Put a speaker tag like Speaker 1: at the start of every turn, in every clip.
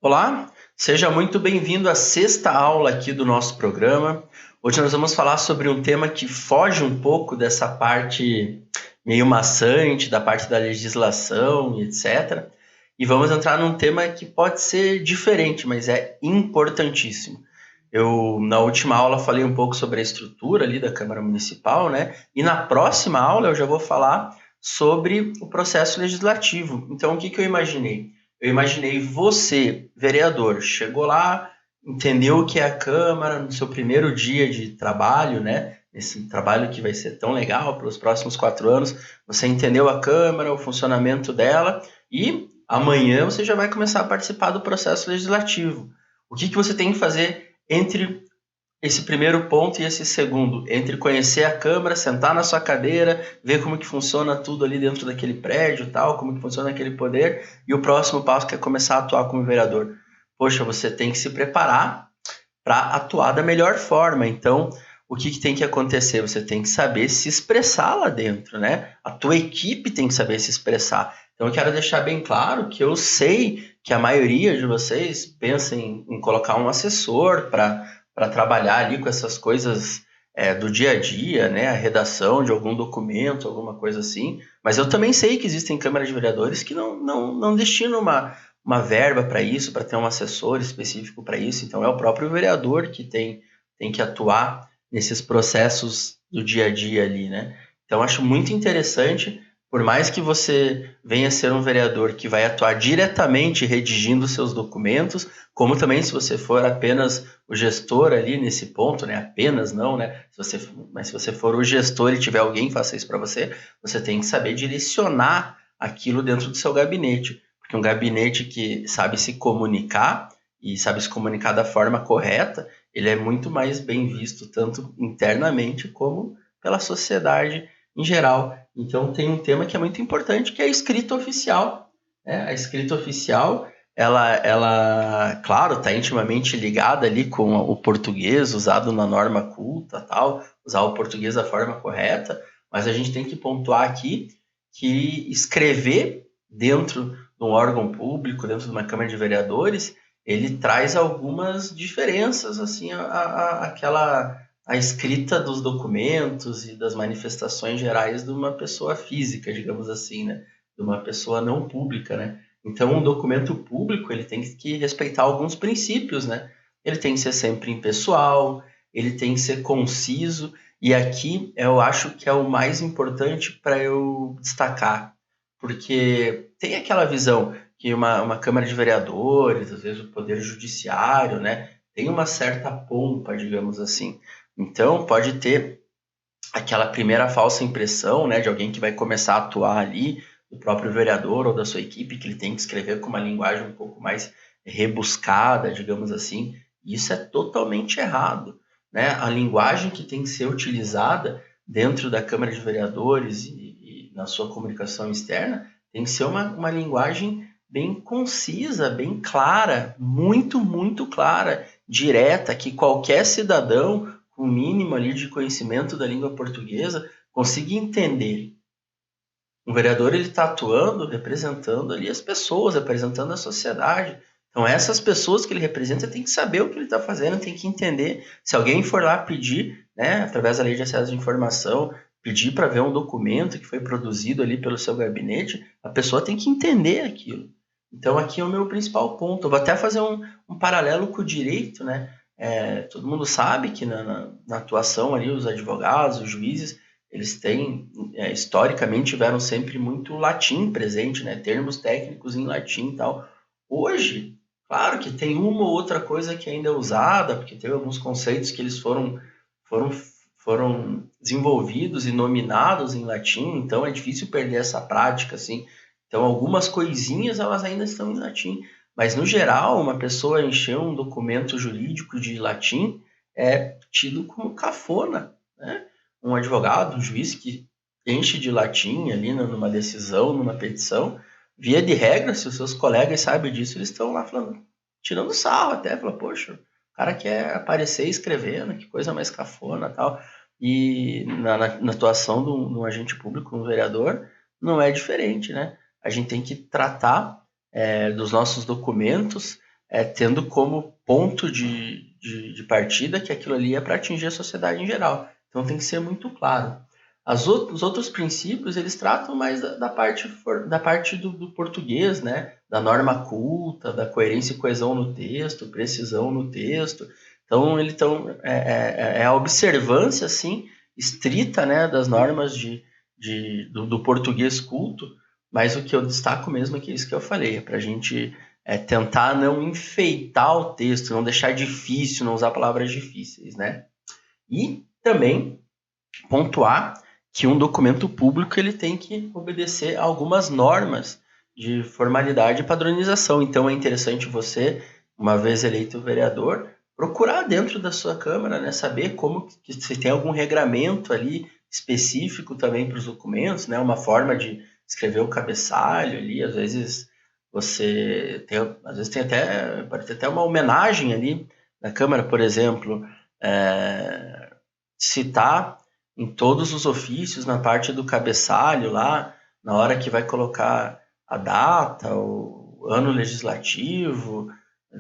Speaker 1: Olá, seja muito bem-vindo à sexta aula aqui do nosso programa. Hoje nós vamos falar sobre um tema que foge um pouco dessa parte meio maçante, da parte da legislação e etc. E vamos entrar num tema que pode ser diferente, mas é importantíssimo. Eu, na última aula, falei um pouco sobre a estrutura ali da Câmara Municipal, né? E na próxima aula eu já vou falar sobre o processo legislativo. Então, o que eu imaginei? Eu imaginei você, vereador, chegou lá, entendeu o que é a Câmara no seu primeiro dia de trabalho, né? Esse trabalho que vai ser tão legal pelos próximos 4 anos. Você entendeu a Câmara, o funcionamento dela e amanhã você já vai começar a participar do processo legislativo. O que você tem que fazer entre esse primeiro ponto e esse segundo, entre conhecer a Câmara, sentar na sua cadeira, ver como que funciona tudo ali dentro daquele prédio, tal, como que funciona aquele poder, e o próximo passo que é começar a atuar como vereador. Poxa, você tem que se preparar para atuar da melhor forma. Então, o que tem que acontecer? Você tem que saber se expressar lá dentro, né? A tua equipe tem que saber se expressar. Então, eu quero deixar bem claro que eu sei que a maioria de vocês pensa em colocar um assessor para trabalhar ali com essas coisas do dia a dia, né? A redação de algum documento, alguma coisa assim. Mas eu também sei que existem câmaras de vereadores que não destinam uma verba para isso, para ter um assessor específico para isso. Então, é o próprio vereador que tem que atuar nesses processos do dia a dia ali, né? Então, acho muito interessante, por mais que você venha ser um vereador que vai atuar diretamente redigindo seus documentos, como também se você for apenas o gestor ali nesse ponto, né? Apenas não, né? Mas se você for o gestor e tiver alguém que faça isso para você, você tem que saber direcionar aquilo dentro do seu gabinete. Porque um gabinete que sabe se comunicar e sabe se comunicar da forma correta, ele é muito mais bem visto tanto internamente como pela sociedade em geral. Então tem um tema que é muito importante, que é a escrita oficial, né? A escrita oficial, claro, está intimamente ligada ali com o português usado na norma culta, tal, usar o português da forma correta, mas a gente tem que pontuar aqui que escrever dentro de um órgão público, dentro de uma Câmara de Vereadores, ele traz algumas diferenças, assim, a escrita dos documentos e das manifestações gerais de uma pessoa física, digamos assim, né? De uma pessoa não pública, né? Então, um documento público, ele tem que respeitar alguns princípios, né? Ele tem que ser sempre impessoal, ele tem que ser conciso, e aqui eu acho que é o mais importante para eu destacar, porque tem aquela visão que uma Câmara de Vereadores, às vezes o Poder Judiciário, né, tem uma certa pompa, digamos assim. Então, pode ter aquela primeira falsa impressão, né, de alguém que vai começar a atuar ali, do próprio vereador ou da sua equipe, que ele tem que escrever com uma linguagem um pouco mais rebuscada, digamos assim. Isso é totalmente errado, né? A linguagem que tem que ser utilizada dentro da Câmara de Vereadores e na sua comunicação externa tem que ser uma linguagem bem concisa, bem clara, muito clara, direta, que qualquer cidadão com o mínimo ali de conhecimento da língua portuguesa consiga entender. Um vereador, ele está atuando, representando ali as pessoas, representando a sociedade. Então, essas pessoas que ele representa tem que saber o que ele está fazendo, tem que entender. Se alguém for lá pedir, né, através da lei de acesso à informação, pedir para ver um documento que foi produzido ali pelo seu gabinete, a pessoa tem que entender aquilo. Então, aqui é o meu principal ponto. Eu vou até fazer um paralelo com o direito, né? Todo mundo sabe que na atuação ali, os advogados, os juízes, eles têm, historicamente, tiveram sempre muito latim presente, né? Termos técnicos em latim e tal. Hoje, claro que tem uma ou outra coisa que ainda é usada, porque tem alguns conceitos que eles foram, foram desenvolvidos e nominados em latim, então é difícil perder essa prática, assim. Então, algumas coisinhas, elas ainda estão em latim. Mas, no geral, uma pessoa encher um documento jurídico de latim é tido como cafona, né? Um advogado, um juiz que enche de latim ali numa decisão, numa petição, via de regra, se os seus colegas sabem disso, eles estão lá falando, tirando sarro até, falando, poxa, o cara quer aparecer escrevendo, que coisa mais cafona e tal. E na atuação de um agente público, um vereador, não é diferente, né? A gente tem que tratar dos nossos documentos tendo como ponto de partida que aquilo ali é para atingir a sociedade em geral. Então tem que ser muito claro. Os outros princípios, eles tratam mais da parte do português, né? Da norma culta, da coerência e coesão no texto, precisão no texto. Então, é a observância, assim, estrita, né, das normas do português culto, mas o que eu destaco mesmo é que é isso que eu falei, é para a gente tentar não enfeitar o texto, não deixar difícil, não usar palavras difíceis, né? E também pontuar que um documento público ele tem que obedecer a algumas normas de formalidade e padronização. Então é interessante você, uma vez eleito vereador, procurar dentro da sua Câmara, né, saber como que se tem algum regramento ali específico também para os documentos, né, uma forma de escrever o cabeçalho ali, às vezes pode ter até uma homenagem ali na Câmara, por exemplo, citar em todos os ofícios, na parte do cabeçalho lá, na hora que vai colocar a data, o ano legislativo,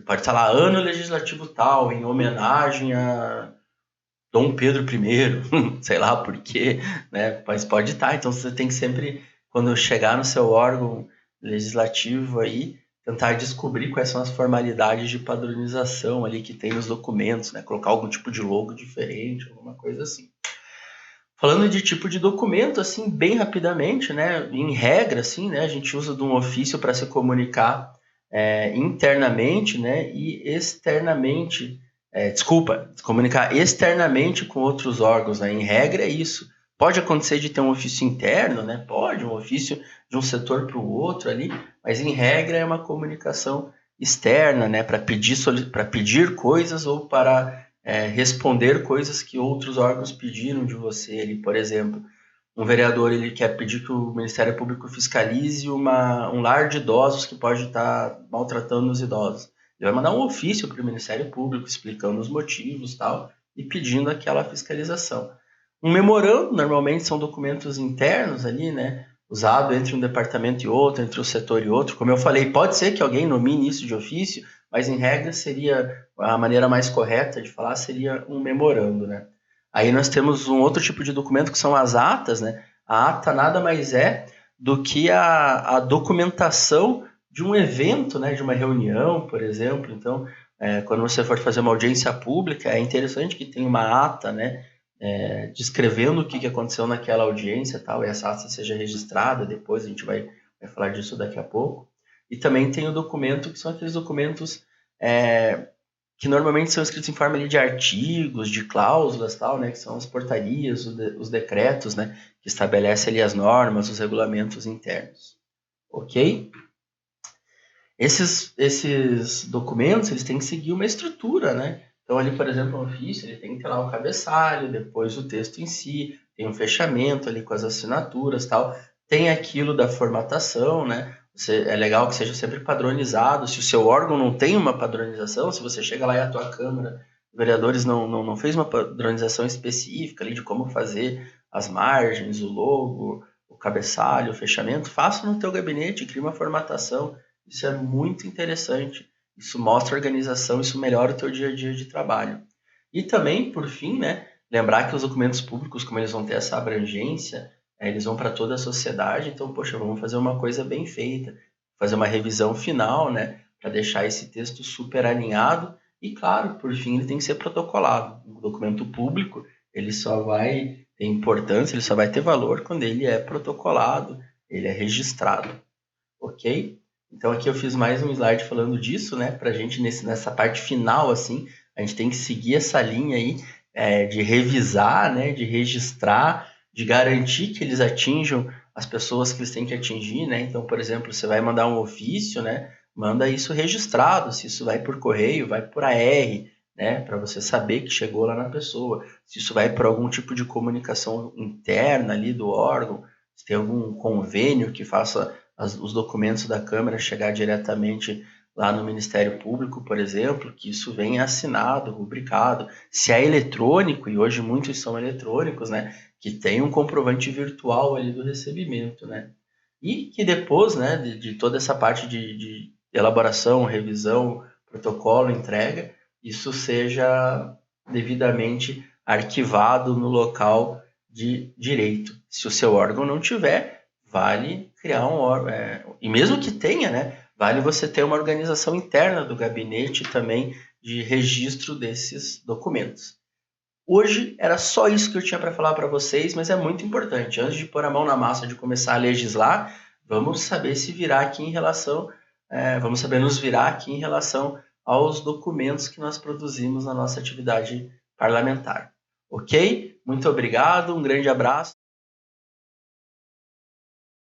Speaker 1: pode estar lá, ano legislativo tal, em homenagem a Dom Pedro I, sei lá por quê, né? Mas pode estar, então você tem que sempre, quando chegar no seu órgão legislativo aí, tentar descobrir quais são as formalidades de padronização ali que tem nos documentos, né? Colocar algum tipo de logo diferente, alguma coisa assim. Falando de tipo de documento, assim, bem rapidamente, né? Em regra, assim, né? A gente usa de um ofício para se comunicar internamente, né? E externamente, comunicar externamente com outros órgãos, né? Em regra é isso. Pode acontecer de ter um ofício interno, né? Pode, um ofício de um setor para o outro ali, mas em regra é uma comunicação externa, né? Para pedir coisas ou para responder coisas que outros órgãos pediram de você. Ele, por exemplo, um vereador ele quer pedir que o Ministério Público fiscalize um lar de idosos que pode estar maltratando os idosos. Ele vai mandar um ofício para o Ministério Público explicando os motivos tal, e pedindo aquela fiscalização. Um memorando, normalmente, são documentos internos ali, né? Usado entre um departamento e outro, entre um setor e outro. Como eu falei, pode ser que alguém nomine isso de ofício, mas em regra seria a maneira mais correta de falar seria um memorando, né? Aí nós temos um outro tipo de documento que são as atas, né? A ata nada mais é do que a documentação de um evento, né? De uma reunião, por exemplo. Então, quando você for fazer uma audiência pública, é interessante que tenha uma ata, né? Descrevendo o que aconteceu naquela audiência, tal, e essa ata seja registrada. Depois a gente vai falar disso daqui a pouco. E também tem o documento, que são aqueles documentos que normalmente são escritos em forma ali de artigos, de cláusulas, tal, né, que são as portarias, os decretos, né, que estabelecem ali as normas, os regulamentos internos. Ok? Esses documentos, eles têm que seguir uma estrutura, né? Então, ali, por exemplo, o ofício, ele tem que ter lá o cabeçalho, depois o texto em si, tem um fechamento ali com as assinaturas, tal. Tem aquilo da formatação, né? É legal que seja sempre padronizado. Se o seu órgão não tem uma padronização, se você chega lá e a tua Câmara de Vereadores não fez uma padronização específica ali de como fazer as margens, o logo, o cabeçalho, o fechamento, faça no teu gabinete, crie uma formatação. Isso é muito interessante. Isso mostra organização, isso melhora o teu dia a dia de trabalho. E também, por fim, né, lembrar que os documentos públicos, como eles vão ter essa abrangência, eles vão para toda a sociedade, então, poxa, vamos fazer uma coisa bem feita, fazer uma revisão final, né, para deixar esse texto super alinhado e, claro, por fim, ele tem que ser protocolado. O documento público, ele só vai ter importância, ele só vai ter valor quando ele é protocolado, ele é registrado, ok? Então aqui eu fiz mais um slide falando disso, né? Pra gente nessa parte final, assim, a gente tem que seguir essa linha aí de revisar, né? De registrar, de garantir que eles atinjam as pessoas que eles têm que atingir, né? Então, por exemplo, você vai mandar um ofício, né? Manda isso registrado, se isso vai por correio, vai por AR, né? Para você saber que chegou lá na pessoa. Se isso vai por algum tipo de comunicação interna ali do órgão, se tem algum convênio que faça os documentos da Câmara chegar diretamente lá no Ministério Público, por exemplo, que isso venha assinado, rubricado. Se é eletrônico, e hoje muitos são eletrônicos, né, que tem um comprovante virtual ali do recebimento, né, e que depois, né, de toda essa parte de elaboração, revisão, protocolo, entrega, isso seja devidamente arquivado no local de direito. Se o seu órgão não tiver, vale criar um órgão, e mesmo que tenha, né, vale você ter uma organização interna do gabinete também de registro desses documentos. Hoje era só isso que eu tinha para falar para vocês, mas é muito importante. Antes de pôr a mão na massa, de começar a legislar, vamos saber se virar aqui em relação, vamos saber nos virar aqui em relação aos documentos que nós produzimos na nossa atividade parlamentar. Ok? Muito obrigado, um grande abraço.